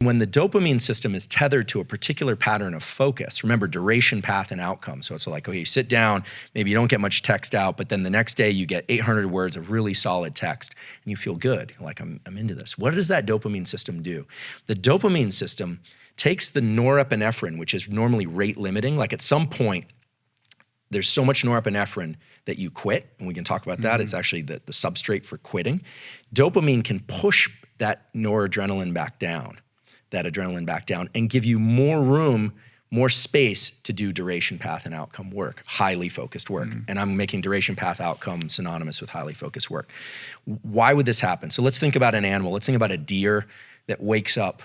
When the dopamine system is tethered to a particular pattern of focus, remember duration, path, and outcome. So it's like, okay, you sit down, maybe you don't get much text out, but then the next day you get 800 words of really solid text and you feel good. You're like, I'm into this. What does that dopamine system do? The dopamine system takes the norepinephrine, which is normally rate limiting. Like at some point, there's so much norepinephrine that you quit, and we can talk about that. It's actually the substrate for quitting. Dopamine can push that noradrenaline back down, and give you more room, more space to do duration, path, and outcome work, highly focused work. And I'm making duration, path, outcome synonymous with highly focused work. Why would this happen? So let's think about an animal. Let's think about a deer that wakes up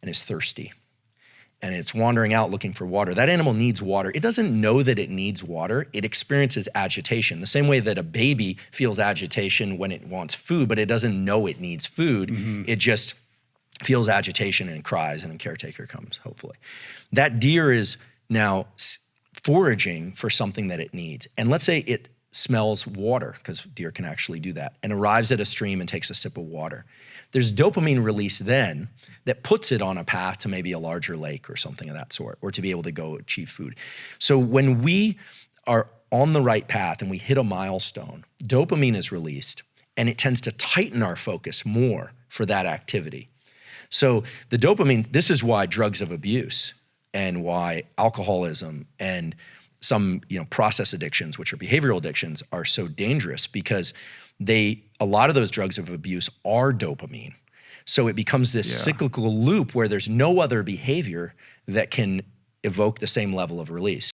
and is thirsty, and it's wandering out looking for water. That animal needs water. It doesn't know that it needs water. It experiences agitation. The same way that a baby feels agitation when it wants food, but it doesn't know it needs food. It just feels agitation and cries, and the caretaker comes, hopefully. That deer is now foraging for something that it needs. And let's say it smells water, because deer can actually do that, and arrives at a stream and takes a sip of water. There's dopamine release then that puts it on a path to maybe a larger lake or something of that sort, or to be able to go achieve food. So when we are on the right path and we hit a milestone, dopamine is released, and it tends to tighten our focus more for that activity. So the dopamine, this is why drugs of abuse and why alcoholism and some process addictions, which are behavioral addictions, are so dangerous, because a lot of those drugs of abuse are dopamine. So it becomes this cyclical loop where there's no other behavior that can evoke the same level of release.